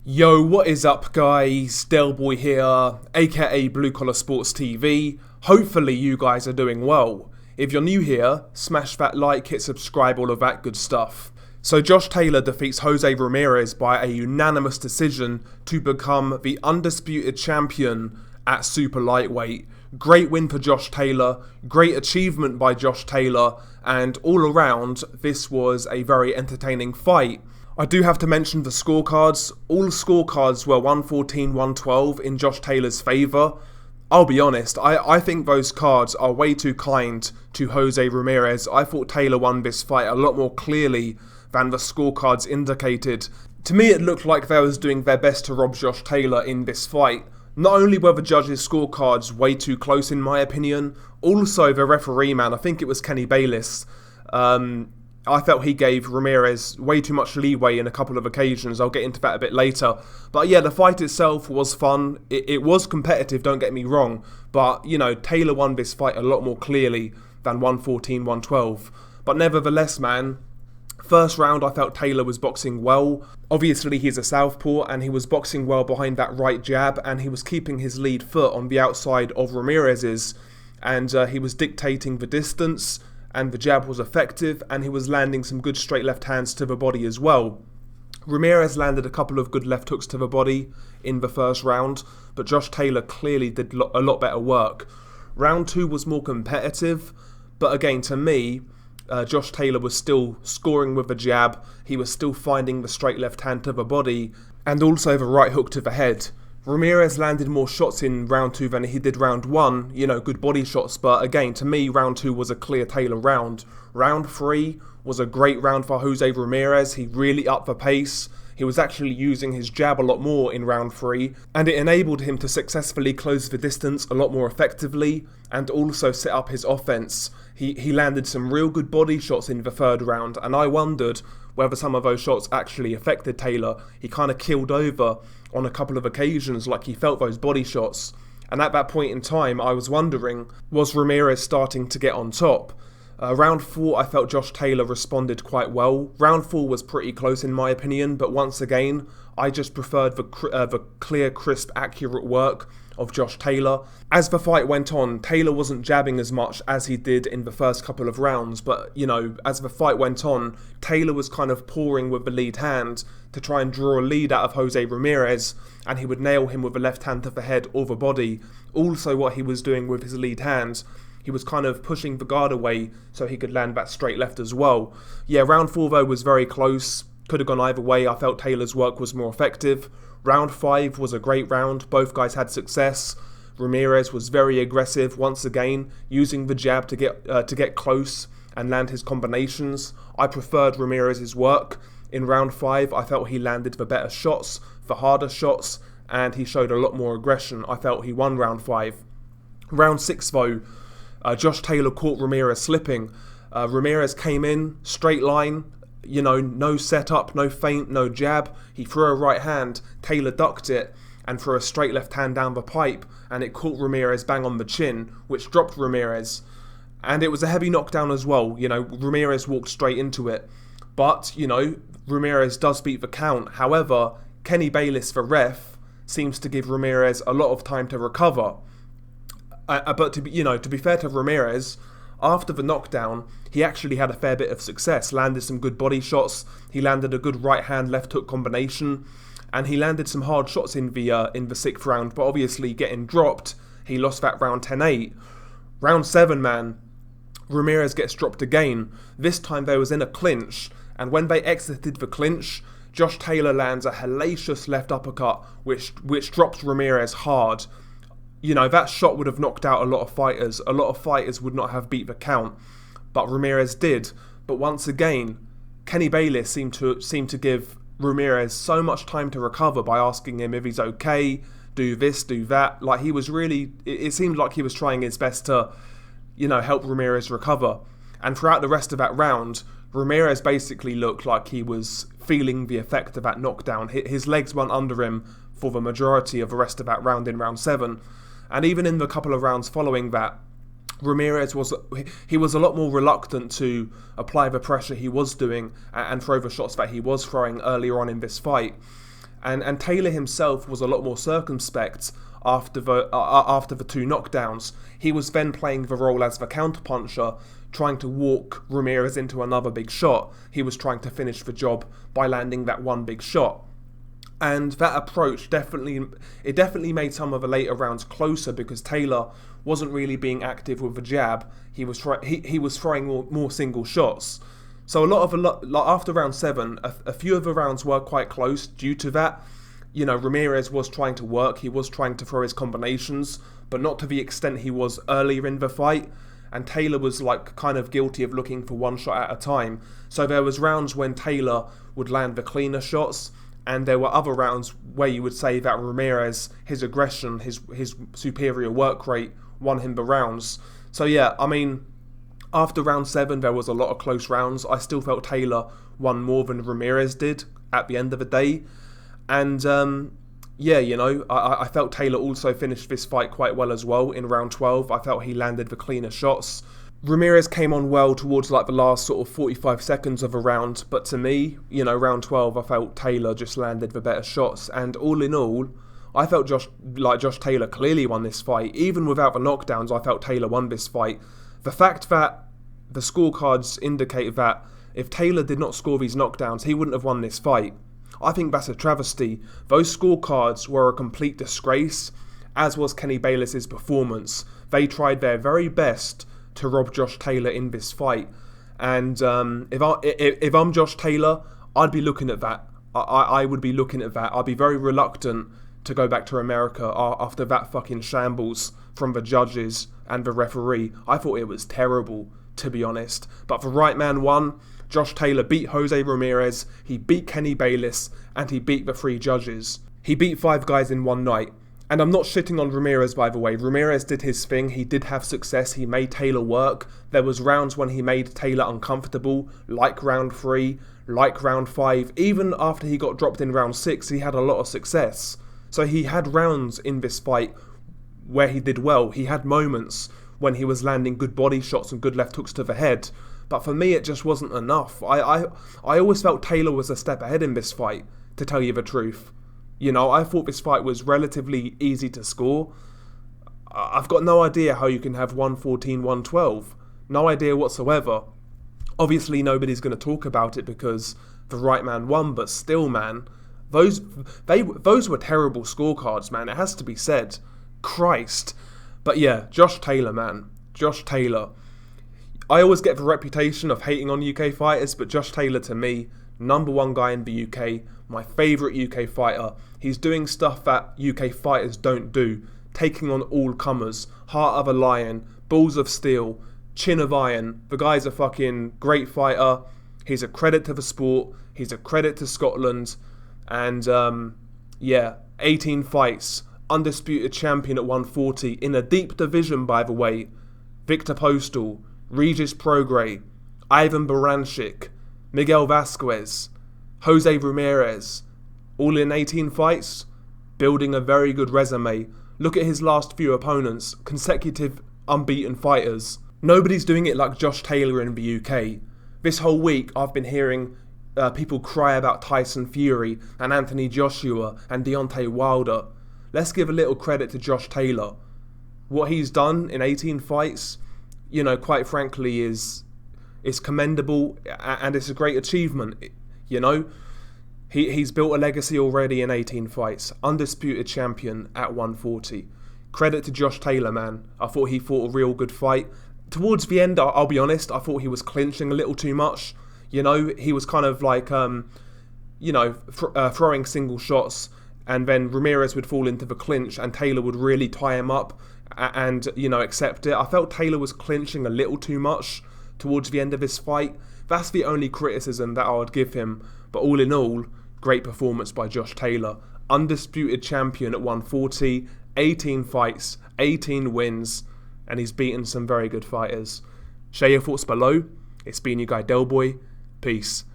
Yo, what is up, guys? Delboy here, aka Blue Collar Sports TV. Hopefully, you guys are doing well. If you're new here, smash that like, hit subscribe, all of that good stuff. So, Josh Taylor defeats Jose Ramirez by a unanimous decision to become the undisputed champion at super lightweight. Great win for Josh Taylor, great achievement by Josh Taylor, and all around, this was a very entertaining fight. I do have to mention the scorecards. All scorecards were 114-112 in Josh Taylor's favour. I'll be honest, I think those cards are way too kind to Jose Ramirez. I thought Taylor won this fight a lot more clearly than the scorecards indicated. To me, it looked like they was doing their best to rob Josh Taylor in this fight. Not only were the judges' scorecards way too close in my opinion, also the referee man, I think it was Kenny Bayless, I felt he gave Ramirez way too much leeway in a couple of occasions. I'll get into that a bit later. But yeah, the fight itself was fun. It was competitive, don't get me wrong. But, you know, Taylor won this fight a lot more clearly than 114-112. But nevertheless, man, first round I felt Taylor was boxing well. Obviously he's a southpaw and he was boxing well behind that right jab and he was keeping his lead foot on the outside of Ramirez's. And he was dictating the distance. And the jab was effective, and he was landing some good straight left hands to the body as well. Ramirez landed a couple of good left hooks to the body in the first round, but Josh Taylor clearly did a lot better work. Round 2 was more competitive, but again, to me, Josh Taylor was still scoring with the jab, he was still finding the straight left hand to the body, and also the right hook to the head. Ramirez landed more shots in round 2 than he did round 1, you know, good body shots, but again, to me, round 2 was a clear Taylor round. Round 3 was a great round for Jose Ramirez. He really upped the pace. He was actually using his jab a lot more in round 3, and it enabled him to successfully close the distance a lot more effectively, and also set up his offense. He landed some real good body shots in the third round, and I wondered whether some of those shots actually affected Taylor. He kind of killed over on a couple of occasions like he felt those body shots. And at that point in time, I was wondering, was Ramirez starting to get on top? Round 4, I felt Josh Taylor responded quite well. Round 4 was pretty close in my opinion, but once again, I just preferred the clear, crisp, accurate work of Josh Taylor. As the fight went on, Taylor wasn't jabbing as much as he did in the first couple of rounds, but, you know, as the fight went on, Taylor was kind of pouring with the lead hand to try and draw a lead out of Jose Ramirez, and he would nail him with a left hand to the head or the body. Also, what he was doing with his lead hand, he was kind of pushing the guard away so he could land that straight left as well. Yeah, round 4 though was very close. Could have gone either way. I felt Taylor's work was more effective. Round 5 was a great round. Both guys had success. Ramirez was very aggressive once again, using the jab to get close and land his combinations. I preferred Ramirez's work. In round 5, I felt he landed the better shots, the harder shots, and he showed a lot more aggression. I felt he won round 5. Round 6 though, Josh Taylor caught Ramirez slipping. Ramirez came in, straight line, you know, no setup, no feint, no jab. He threw a right hand, Taylor ducked it, and threw a straight left hand down the pipe, and it caught Ramirez bang on the chin, which dropped Ramirez. And it was a heavy knockdown as well, you know, Ramirez walked straight into it. But, you know, Ramirez does beat the count. However, Kenny Bayless, the ref, seems to give Ramirez a lot of time to recover. But to be fair to Ramirez, after the knockdown, he actually had a fair bit of success, landed some good body shots, he landed a good right hand left hook combination, and he landed some hard shots in the 6th round, but obviously getting dropped, he lost that round 10-8. Round 7, man, Ramirez gets dropped again. This time they was in a clinch, and when they exited the clinch, Josh Taylor lands a hellacious left uppercut, which drops Ramirez hard. You know, that shot would have knocked out a lot of fighters. A lot of fighters would not have beat the count, but Ramirez did. But once again, Kenny Bayless seemed to give Ramirez so much time to recover by asking him if he's okay, do this, do that. Like, he was really, it seemed like he was trying his best to, you know, help Ramirez recover. And throughout the rest of that round, Ramirez basically looked like he was feeling the effect of that knockdown. His legs went under him for the majority of the rest of that round in round 7. And even in the couple of rounds following that, Ramirez was a lot more reluctant to apply the pressure he was doing and throw the shots that he was throwing earlier on in this fight. And Taylor himself was a lot more circumspect after the two knockdowns. He was then playing the role as the counterpuncher, trying to walk Ramirez into another big shot. He was trying to finish the job by landing that one big shot. And that approach definitely made some of the later rounds closer, because Taylor wasn't really being active with the jab. He was throwing more single shots. So after round 7, a few of the rounds were quite close due to that. You know, Ramirez was trying to work, he was trying to throw his combinations, but not to the extent he was earlier in the fight. And Taylor was like kind of guilty of looking for one shot at a time. So there was rounds when Taylor would land the cleaner shots, and there were other rounds where you would say that Ramirez, his aggression, his superior work rate won him the rounds. So yeah, I mean, after round 7 there was a lot of close rounds. I still felt Taylor won more than Ramirez did at the end of the day. And yeah, you know, I felt Taylor also finished this fight quite well as well in round 12. I felt he landed the cleaner shots. Ramirez came on well towards like the last sort of 45 seconds of a round, but to me, you know, round 12, I felt Taylor just landed the better shots. And all in all, I felt Josh Taylor clearly won this fight. Even without the knockdowns, I felt Taylor won this fight. The fact that the scorecards indicate that if Taylor did not score these knockdowns, he wouldn't have won this fight, I think that's a travesty. Those scorecards were a complete disgrace, as was Kenny Bayless's performance. They tried their very best to rob Josh Taylor in this fight. And if I'm Josh Taylor, I'd be looking at that. I would be looking at that. I'd be very reluctant to go back to America after that fucking shambles from the judges and the referee. I thought it was terrible, to be honest. But the right man won. Josh Taylor beat Jose Ramirez, he beat Kenny Bayless, and he beat the 3 judges. He beat 5 guys in one night. And I'm not shitting on Ramirez, by the way. Ramirez did his thing, he did have success, he made Taylor work. There was rounds when he made Taylor uncomfortable, like round 3, like round 5. Even after he got dropped in round 6, he had a lot of success. So he had rounds in this fight where he did well. He had moments when he was landing good body shots and good left hooks to the head. But for me, it just wasn't enough. I always felt Taylor was a step ahead in this fight, to tell you the truth. You know, I thought this fight was relatively easy to score. I've got no idea how you can have 114, 112. No idea whatsoever. Obviously, nobody's going to talk about it because the right man won, but still, man, those were terrible scorecards, man. It has to be said. Christ. But yeah, Josh Taylor, man. Josh Taylor. I always get the reputation of hating on UK fighters, but Josh Taylor, to me, #1 guy in the UK, my favourite UK fighter. He's doing stuff that UK fighters don't do, taking on all comers, heart of a lion, balls of steel, chin of iron. The guy's a fucking great fighter. He's a credit to the sport. He's a credit to Scotland. And yeah, 18 fights, undisputed champion at 140 in a deep division, by the way. Victor Postal, Regis Prograis, Ivan Baranchik, Miguel Vasquez, Jose Ramirez, all in 18 fights, building a very good resume. Look at his last few opponents, consecutive unbeaten fighters. Nobody's doing it like Josh Taylor in the UK. This whole week I've been hearing people cry about Tyson Fury and Anthony Joshua and Deontay Wilder. Let's give a little credit to Josh Taylor. What he's done in 18 fights, you know, quite frankly, is commendable, and it's a great achievement. You know, he's built a legacy already in 18 fights, undisputed champion at 140. Credit to Josh Taylor, man. I thought he fought a real good fight. Towards the end, I'll be honest, I thought he was clinching a little too much. You know, he was kind of like, you know, throwing single shots, and then Ramirez would fall into the clinch, and Taylor would really tie him up and, you know, accept it. I felt Taylor was clinching a little too much towards the end of this fight. That's the only criticism that I would give him. But all in all, great performance by Josh Taylor. Undisputed champion at 140, 18 fights, 18 wins, and he's beaten some very good fighters. Share your thoughts below. It's been your guy Delboy. Peace.